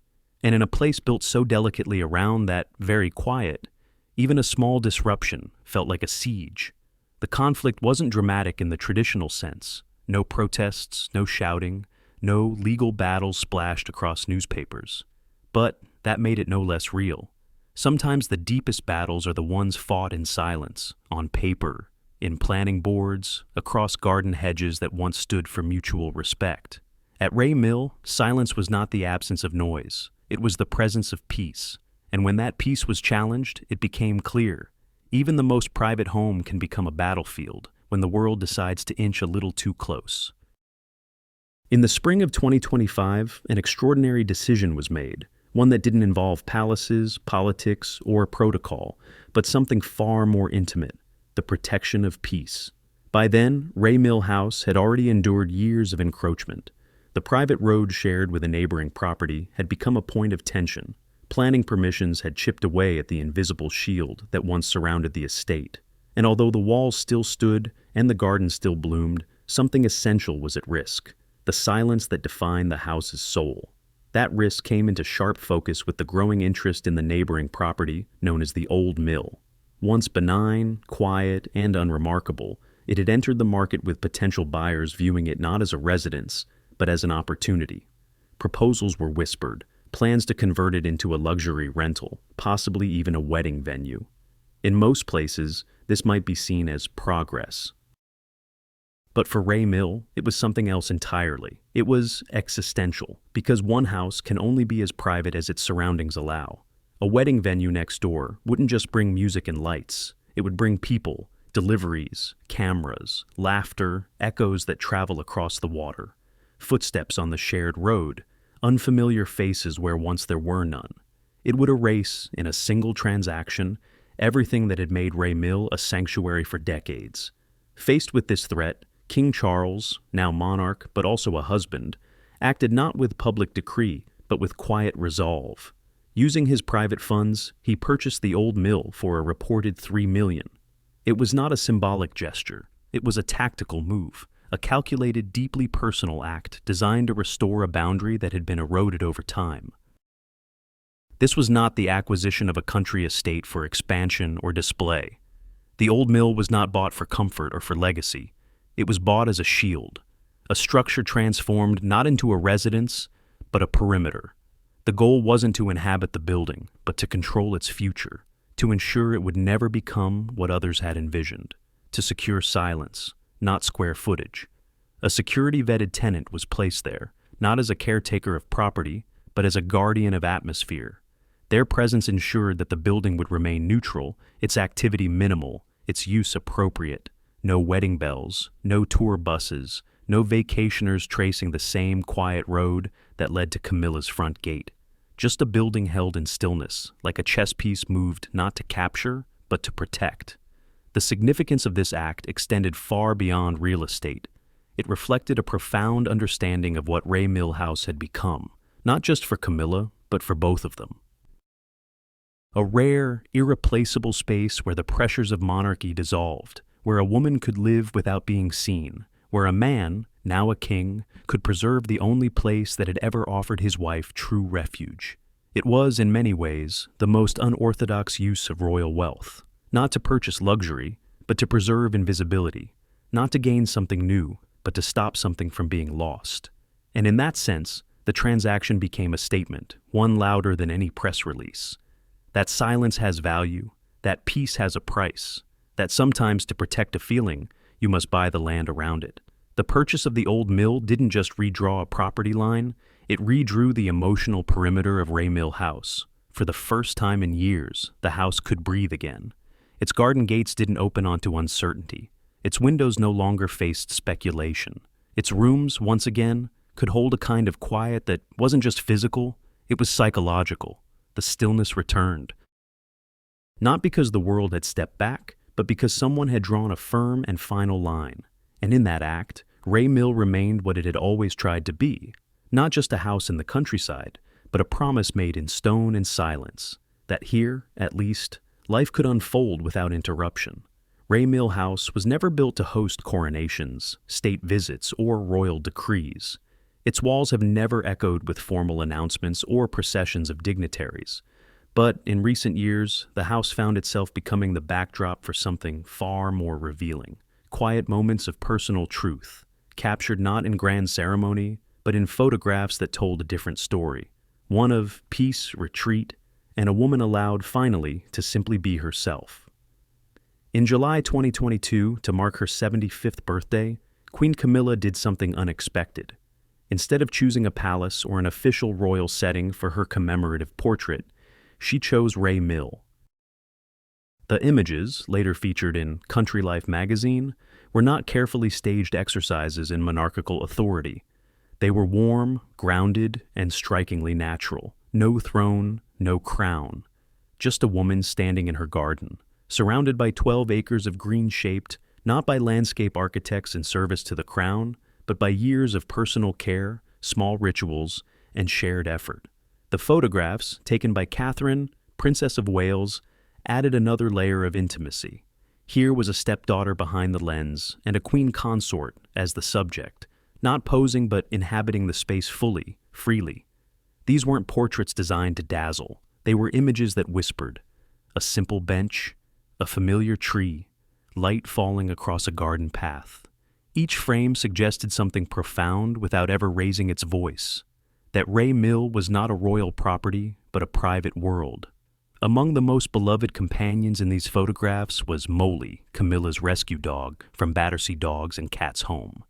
And in a place built so delicately around that very quiet, even a small disruption felt like a siege. The conflict wasn't dramatic in the traditional sense. No protests, no shouting, no legal battles splashed across newspapers. But that made it no less real. Sometimes the deepest battles are the ones fought in silence, on paper, in planning boards, across garden hedges that once stood for mutual respect. At Ray Mill, silence was not the absence of noise. It was the presence of peace. And when that peace was challenged, it became clear. Even the most private home can become a battlefield when the world decides to inch a little too close. In the spring of 2025, an extraordinary decision was made, one that didn't involve palaces, politics, or protocol, but something far more intimate: the protection of peace. By then, Ray Mill House had already endured years of encroachment. The private road shared with a neighboring property had become a point of tension. Planning permissions had chipped away at the invisible shield that once surrounded the estate. And although the walls still stood and the garden still bloomed, something essential was at risk: the silence that defined the house's soul. That risk came into sharp focus with the growing interest in the neighboring property known as the Old Mill. Once benign, quiet, and unremarkable, it had entered the market with potential buyers viewing it not as a residence, but as an opportunity. Proposals were whispered, plans to convert it into a luxury rental, possibly even a wedding venue. In most places, this might be seen as progress. But for Ray Mill, it was something else entirely. It was existential, because one house can only be as private as its surroundings allow. A wedding venue next door wouldn't just bring music and lights. It would bring people, deliveries, cameras, laughter, echoes that travel across the water, footsteps on the shared road, unfamiliar faces where once there were none. It would erase, in a single transaction, everything that had made Ray Mill a sanctuary for decades. Faced with this threat, King Charles, now monarch but also a husband, acted not with public decree but with quiet resolve. Using his private funds, he purchased the Old Mill for a reported $3 million. It was not a symbolic gesture. It was a tactical move, a calculated, deeply personal act designed to restore a boundary that had been eroded over time. This was not the acquisition of a country estate for expansion or display. The Old Mill was not bought for comfort or for legacy. It was bought as a shield, a structure transformed not into a residence, but a perimeter. The goal wasn't to inhabit the building, but to control its future, to ensure it would never become what others had envisioned, to secure silence, not square footage. A security-vetted tenant was placed there, not as a caretaker of property, but as a guardian of atmosphere. Their presence ensured that the building would remain neutral, its activity minimal, its use appropriate. No wedding bells, no tour buses, no vacationers tracing the same quiet road that led to Camilla's front gate. Just a building held in stillness, like a chess piece moved not to capture, but to protect. The significance of this act extended far beyond real estate. It reflected a profound understanding of what Ray Mill House had become, not just for Camilla, but for both of them. A rare, irreplaceable space where the pressures of monarchy dissolved, where a woman could live without being seen, where a man, now a king, could preserve the only place that had ever offered his wife true refuge. It was, in many ways, the most unorthodox use of royal wealth, not to purchase luxury, but to preserve invisibility, not to gain something new, but to stop something from being lost. And in that sense, the transaction became a statement, one louder than any press release. That silence has value, that peace has a price, that sometimes to protect a feeling, you must buy the land around it. The purchase of the old mill didn't just redraw a property line, it redrew the emotional perimeter of Ray Mill House. For the first time in years, the house could breathe again. Its garden gates didn't open onto uncertainty. Its windows no longer faced speculation. Its rooms, once again, could hold a kind of quiet that wasn't just physical, it was psychological. The stillness returned. Not because the world had stepped back, but because someone had drawn a firm and final line. And in that act, Ray Mill remained what it had always tried to be, not just a house in the countryside, but a promise made in stone and silence, that here, at least, life could unfold without interruption. Ray Mill House was never built to host coronations, state visits, or royal decrees. Its walls have never echoed with formal announcements or processions of dignitaries. But in recent years, the house found itself becoming the backdrop for something far more revealing. Quiet moments of personal truth, captured not in grand ceremony, but in photographs that told a different story. One of peace, retreat, and a woman allowed finally to simply be herself. In July 2022, to mark her 75th birthday, Queen Camilla did something unexpected. Instead of choosing a palace or an official royal setting for her commemorative portrait, she chose Ray Mill. The images, later featured in Country Life magazine, were not carefully staged exercises in monarchical authority. They were warm, grounded, and strikingly natural. No throne, no crown. Just a woman standing in her garden, surrounded by 12 acres of green shaped, not by landscape architects in service to the crown, but by years of personal care, small rituals, and shared effort. The photographs, taken by Catherine, Princess of Wales, added another layer of intimacy. Here was a stepdaughter behind the lens, and a queen consort as the subject, not posing but inhabiting the space fully, freely. These weren't portraits designed to dazzle. They were images that whispered. A simple bench, a familiar tree, light falling across a garden path. Each frame suggested something profound without ever raising its voice. That Ray Mill was not a royal property, but a private world. Among the most beloved companions in these photographs was Molly, Camilla's rescue dog from Battersea Dogs and Cats Home.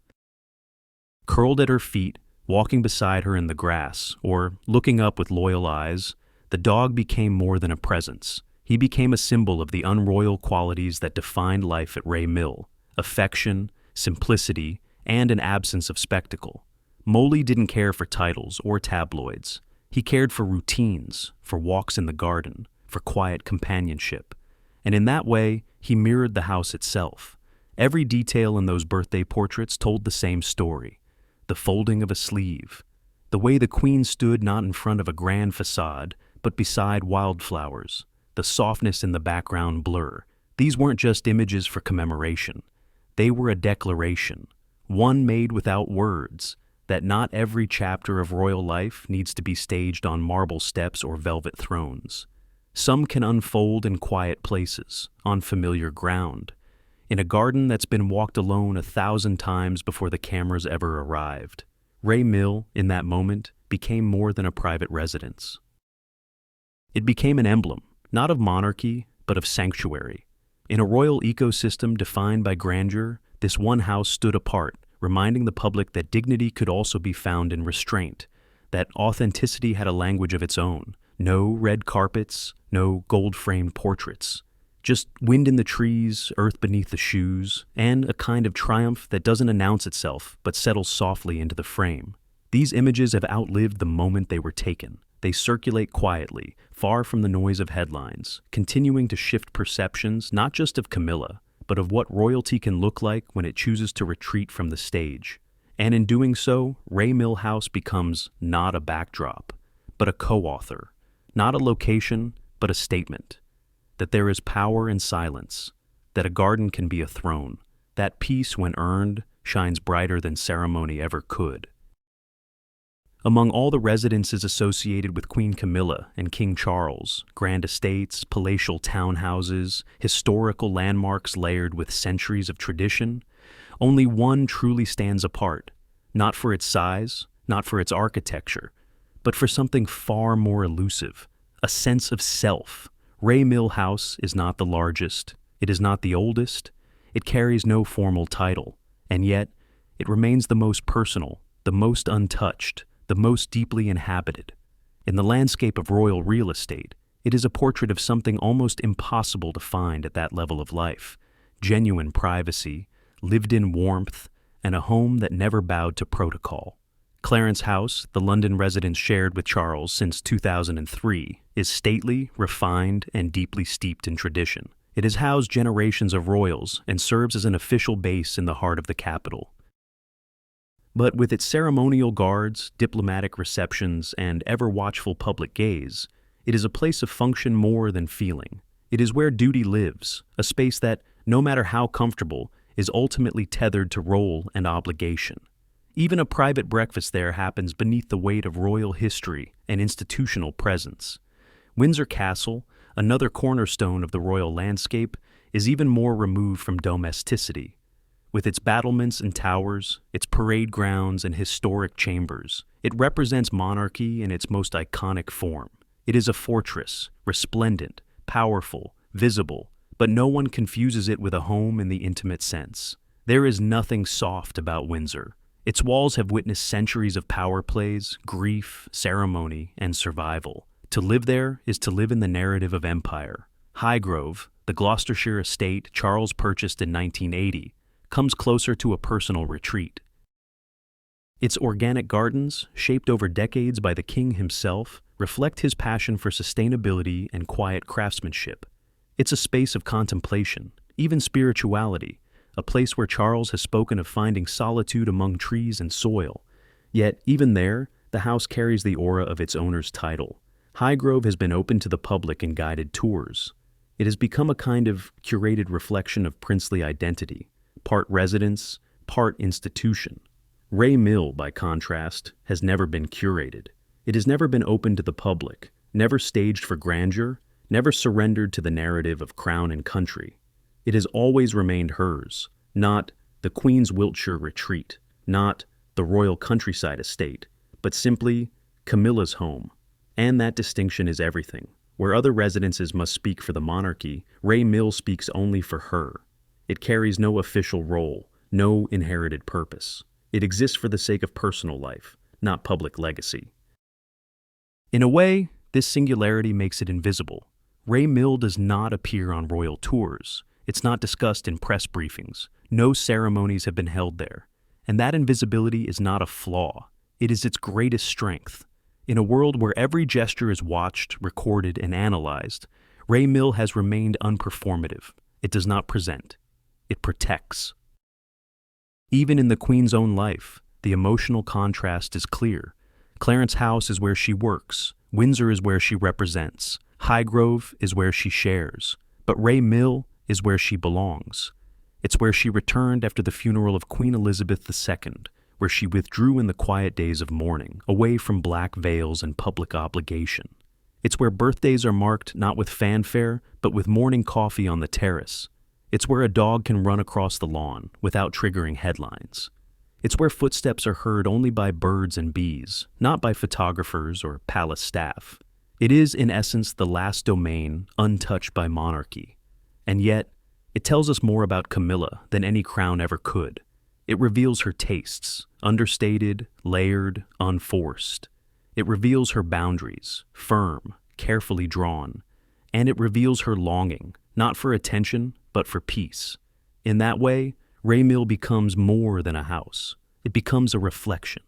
Curled at her feet, walking beside her in the grass, or looking up with loyal eyes, the dog became more than a presence. He became a symbol of the unroyal qualities that defined life at Ray Mill: affection, simplicity, and an absence of spectacle. Molly didn't care for titles or tabloids. He cared for routines, for walks in the garden, for quiet companionship. And in that way, he mirrored the house itself. Every detail in those birthday portraits told the same story. The folding of a sleeve, the way the queen stood not in front of a grand facade, but beside wildflowers, the softness in the background blur. These weren't just images for commemoration. They were a declaration, one made without words, that not every chapter of royal life needs to be staged on marble steps or velvet thrones. Some can unfold in quiet places, on familiar ground, in a garden that's been walked alone 1,000 times before the cameras ever arrived. Ray Mill, in that moment, became more than a private residence. It became an emblem, not of monarchy, but of sanctuary. In a royal ecosystem defined by grandeur, this one house stood apart, reminding the public that dignity could also be found in restraint, that authenticity had a language of its own. No red carpets, no gold-framed portraits. Just wind in the trees, earth beneath the shoes, and a kind of triumph that doesn't announce itself but settles softly into the frame. These images have outlived the moment they were taken. They circulate quietly, far from the noise of headlines, continuing to shift perceptions not just of Camilla, but of what royalty can look like when it chooses to retreat from the stage. And in doing so, Ray Mill House becomes not a backdrop, but a co-author, not a location, but a statement. That there is power in silence, that a garden can be a throne, that peace, when earned, shines brighter than ceremony ever could. Among all the residences associated with Queen Camilla and King Charles, grand estates, palatial townhouses, historical landmarks layered with centuries of tradition, only one truly stands apart, not for its size, not for its architecture, but for something far more elusive, a sense of self. Ray Mill House is not the largest, it is not the oldest, it carries no formal title, and yet it remains the most personal, the most untouched, the most deeply inhabited. In the landscape of royal real estate, it is a portrait of something almost impossible to find at that level of life: genuine privacy, lived-in warmth, and a home that never bowed to protocol. Clarence House, the London residence shared with Charles since 2003, is stately, refined, and deeply steeped in tradition. It has housed generations of royals and serves as an official base in the heart of the capital. But with its ceremonial guards, diplomatic receptions, and ever-watchful public gaze, it is a place of function more than feeling. It is where duty lives, a space that, no matter how comfortable, is ultimately tethered to role and obligation. Even a private breakfast there happens beneath the weight of royal history and institutional presence. Windsor Castle, another cornerstone of the royal landscape, is even more removed from domesticity. With its battlements and towers, its parade grounds and historic chambers, it represents monarchy in its most iconic form. It is a fortress, resplendent, powerful, visible, but no one confuses it with a home in the intimate sense. There is nothing soft about Windsor. Its walls have witnessed centuries of power plays, grief, ceremony, and survival. To live there is to live in the narrative of empire. Highgrove, the Gloucestershire estate Charles purchased in 1980, comes closer to a personal retreat. Its organic gardens, shaped over decades by the king himself, reflect his passion for sustainability and quiet craftsmanship. It's a space of contemplation, even spirituality, a place where Charles has spoken of finding solitude among trees and soil. Yet, even there, the house carries the aura of its owner's title. Highgrove has been open to the public in guided tours. It has become a kind of curated reflection of princely identity, part residence, part institution. Ray Mill, by contrast, has never been curated. It has never been open to the public, never staged for grandeur, never surrendered to the narrative of crown and country. It has always remained hers, not the Queen's Wiltshire retreat, not the royal countryside estate, but simply Camilla's home. And that distinction is everything. Where other residences must speak for the monarchy, Ray Mill speaks only for her. It carries no official role, no inherited purpose. It exists for the sake of personal life, not public legacy. In a way, this singularity makes it invisible. Ray Mill does not appear on royal tours. It's not discussed in press briefings. No ceremonies have been held there. And that invisibility is not a flaw. It is its greatest strength. In a world where every gesture is watched, recorded, and analyzed, Ray Mill has remained unperformative. It does not present. It protects. Even in the Queen's own life, the emotional contrast is clear. Clarence House is where she works. Windsor is where she represents. Highgrove is where she shares. But Ray Mill is where she belongs. It's where she returned after the funeral of Queen Elizabeth II, where she withdrew in the quiet days of mourning, away from black veils and public obligation. It's where birthdays are marked not with fanfare, but with morning coffee on the terrace. It's where a dog can run across the lawn without triggering headlines. It's where footsteps are heard only by birds and bees, not by photographers or palace staff. It is, in essence, the last domain untouched by monarchy. And yet, it tells us more about Camilla than any crown ever could. It reveals her tastes, understated, layered, unforced. It reveals her boundaries, firm, carefully drawn. And it reveals her longing, not for attention, but for peace. In that way, Ray Mill becomes more than a house. It becomes a reflection.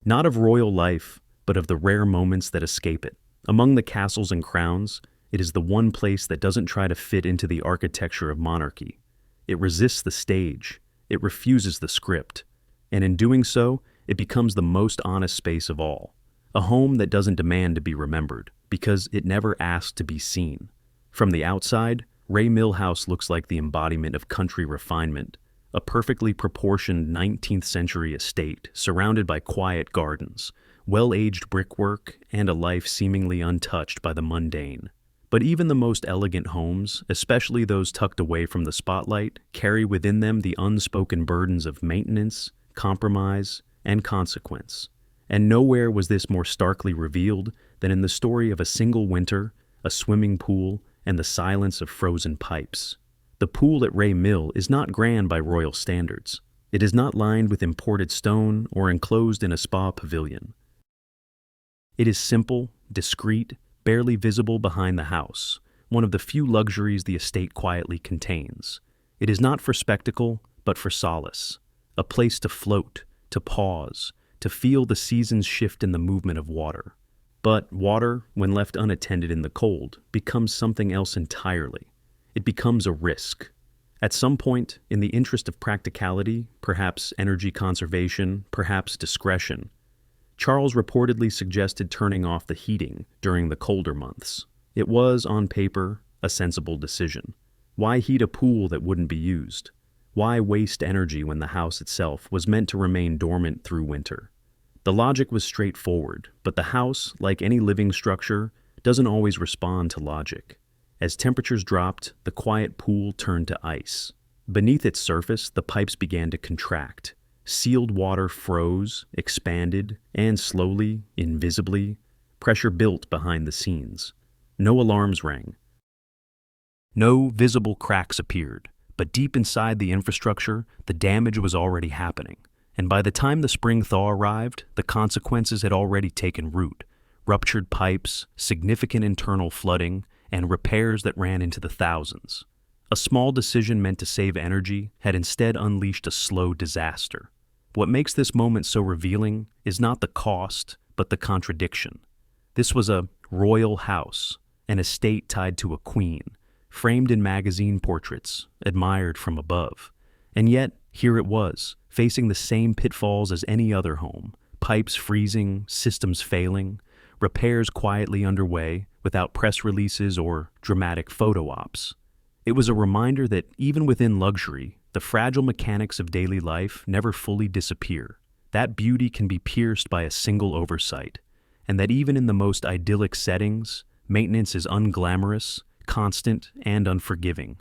Not of royal life, but of the rare moments that escape it. Among the castles and crowns, it is the one place that doesn't try to fit into the architecture of monarchy. It resists the stage, it refuses the script, and in doing so, it becomes the most honest space of all. A home that doesn't demand to be remembered, because it never asked to be seen. From the outside, Ray Mill House looks like the embodiment of country refinement, a perfectly proportioned 19th century estate surrounded by quiet gardens, well-aged brickwork, and a life seemingly untouched by the mundane. But even the most elegant homes, especially those tucked away from the spotlight, carry within them the unspoken burdens of maintenance, compromise, and consequence. And nowhere was this more starkly revealed than in the story of a single winter, a swimming pool, and the silence of frozen pipes. The pool at Ray Mill is not grand by royal standards. It is not lined with imported stone or enclosed in a spa pavilion. It is simple, discreet, barely visible behind the house, one of the few luxuries the estate quietly contains. It is not for spectacle, but for solace, a place to float, to pause, to feel the seasons shift in the movement of water. But water, when left unattended in the cold, becomes something else entirely. It becomes a risk. At some point, in the interest of practicality, perhaps energy conservation, perhaps discretion, Charles reportedly suggested turning off the heating during the colder months. It was, on paper, a sensible decision. Why heat a pool that wouldn't be used? Why waste energy when the house itself was meant to remain dormant through winter? The logic was straightforward, but the house, like any living structure, doesn't always respond to logic. As temperatures dropped, the quiet pool turned to ice. Beneath its surface, the pipes began to contract. Sealed water froze, expanded, and slowly, invisibly, pressure built behind the scenes. No alarms rang. No visible cracks appeared, but deep inside the infrastructure, the damage was already happening. And by the time the spring thaw arrived, the consequences had already taken root. Ruptured pipes, significant internal flooding, and repairs that ran into the thousands. A small decision meant to save energy had instead unleashed a slow disaster. What makes this moment so revealing is not the cost, but the contradiction. This was a royal house, an estate tied to a queen, framed in magazine portraits, admired from above. And yet, here it was, facing the same pitfalls as any other home, pipes freezing, systems failing, repairs quietly underway without press releases or dramatic photo ops. It was a reminder that even within luxury, the fragile mechanics of daily life never fully disappear. That beauty can be pierced by a single oversight, and that even in the most idyllic settings, maintenance is unglamorous, constant, and unforgiving.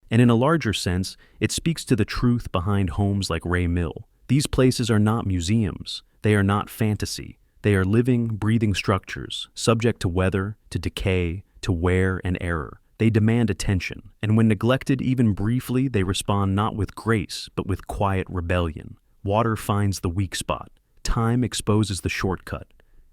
And in a larger sense, it speaks to the truth behind homes like Ray Mill. These places are not museums. They are not fantasy. They are living, breathing structures, subject to weather, to decay, to wear and error. They demand attention, and when neglected even briefly, they respond not with grace, but with quiet rebellion. Water finds the weak spot. Time exposes the shortcut.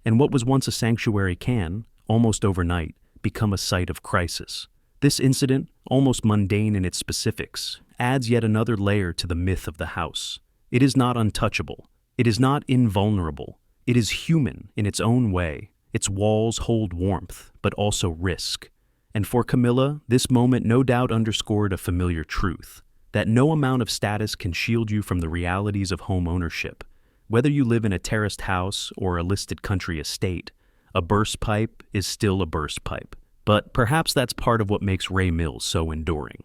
And what was once a sanctuary can, almost overnight, become a site of crisis. This incident, almost mundane in its specifics, adds yet another layer to the myth of the house. It is not untouchable. It is not invulnerable. It is human in its own way. Its walls hold warmth, but also risk. And for Camilla, this moment no doubt underscored a familiar truth, that no amount of status can shield you from the realities of home ownership. Whether you live in a terraced house or a listed country estate, a burst pipe is still a burst pipe. But perhaps that's part of what makes Ray Mill so enduring.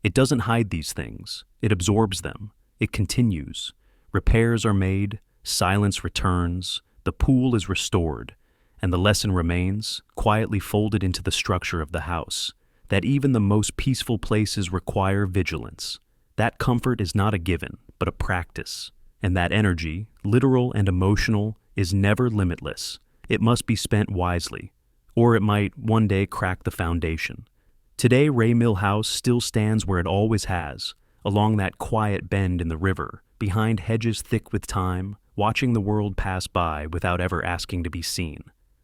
It doesn't hide these things. It absorbs them. It continues. Repairs are made, silence returns, the pool is restored, and the lesson remains, quietly folded into the structure of the house, that even the most peaceful places require vigilance. That comfort is not a given, but a practice, and that energy, literal and emotional, is never limitless. It must be spent wisely, or it might one day crack the foundation. Today, Ray Mill House still stands where it always has, along that quiet bend in the river, behind hedges thick with time, watching the world pass by without ever asking to be seen.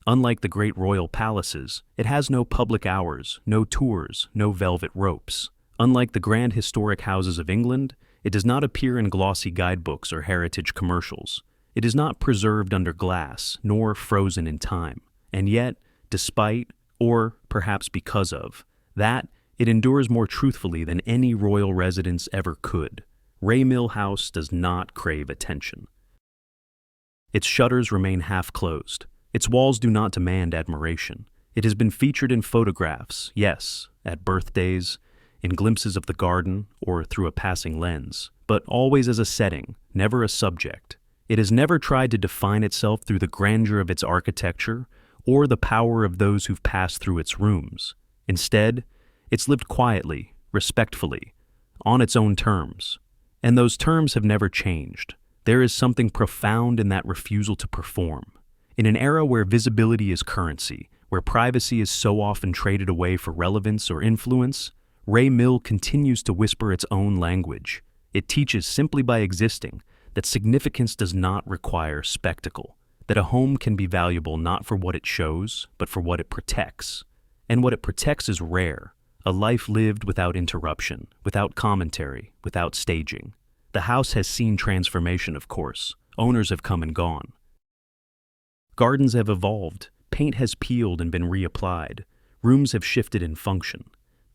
Unlike the great royal palaces, it has no public hours, no tours, no velvet ropes. Unlike the grand historic houses of England, it does not appear in glossy guidebooks or heritage commercials. It is not preserved under glass, nor frozen in time. And yet, despite, or perhaps because of, that, it endures more truthfully than any royal residence ever could. Ray Mill House does not crave attention. Its shutters remain half-closed. Its walls do not demand admiration. It has been featured in photographs, yes, at birthdays, in glimpses of the garden, or through a passing lens, but always as a setting, never a subject. It has never tried to define itself through the grandeur of its architecture or the power of those who've passed through its rooms. Instead, it's lived quietly, respectfully, on its own terms. And those terms have never changed. There is something profound in that refusal to perform. In an era where visibility is currency, where privacy is so often traded away for relevance or influence, Ray Mill continues to whisper its own language. It teaches simply by existing that significance does not require spectacle, that a home can be valuable not for what it shows, but for what it protects. And what it protects is rare, a life lived without interruption, without commentary, without staging. The house has seen transformation, of course. Owners have come and gone. Gardens have evolved, paint has peeled and been reapplied, rooms have shifted in function.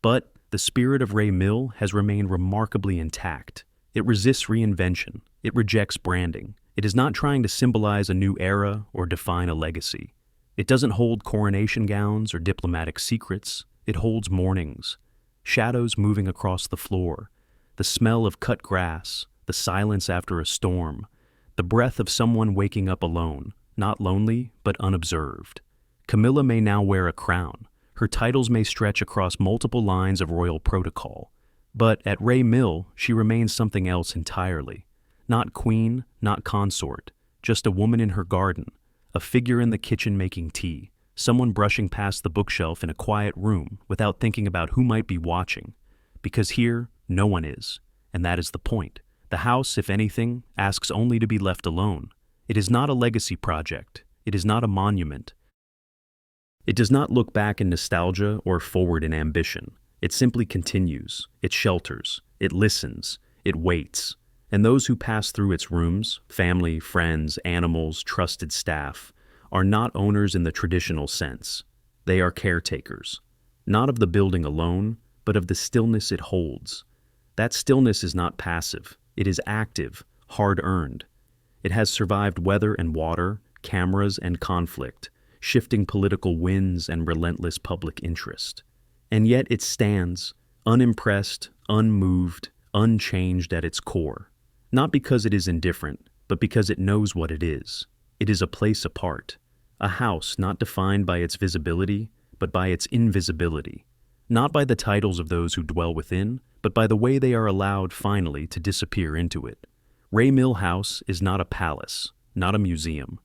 But the spirit of Ray Mill has remained remarkably intact. It resists reinvention. It rejects branding. It is not trying to symbolize a new era or define a legacy. It doesn't hold coronation gowns or diplomatic secrets. It holds mornings, shadows moving across the floor, the smell of cut grass, the silence after a storm, the breath of someone waking up alone, not lonely, but unobserved. Camilla may now wear a crown. Her titles may stretch across multiple lines of royal protocol. But at Ray Mill, she remains something else entirely. Not queen, not consort, just a woman in her garden, a figure in the kitchen making tea, someone brushing past the bookshelf in a quiet room without thinking about who might be watching. Because here, no one is, and that is the point. The house, if anything, asks only to be left alone. It is not a legacy project. It is not a monument. It does not look back in nostalgia or forward in ambition. It simply continues. It shelters. It listens. It waits. And those who pass through its rooms, family, friends, animals, trusted staff, are not owners in the traditional sense. They are caretakers, not of the building alone, but of the stillness it holds. That stillness is not passive. It is active, hard-earned. It has survived weather and water, cameras and conflict, shifting political winds and relentless public interest. And yet it stands, unimpressed, unmoved, unchanged at its core. Not because it is indifferent, but because it knows what it is. It is a place apart, a house not defined by its visibility, but by its invisibility. Not by the titles of those who dwell within, but by the way they are allowed finally to disappear into it. Ray Mill House is not a palace, not a museum.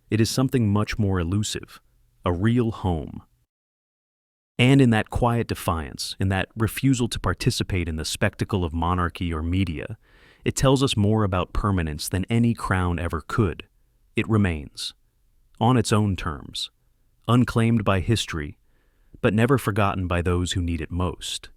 It is something much more elusive, a real home. And in that quiet defiance, in that refusal to participate in the spectacle of monarchy or media, it tells us more about permanence than any crown ever could. It remains, on its own terms, unclaimed by history, but never forgotten by those who need it most.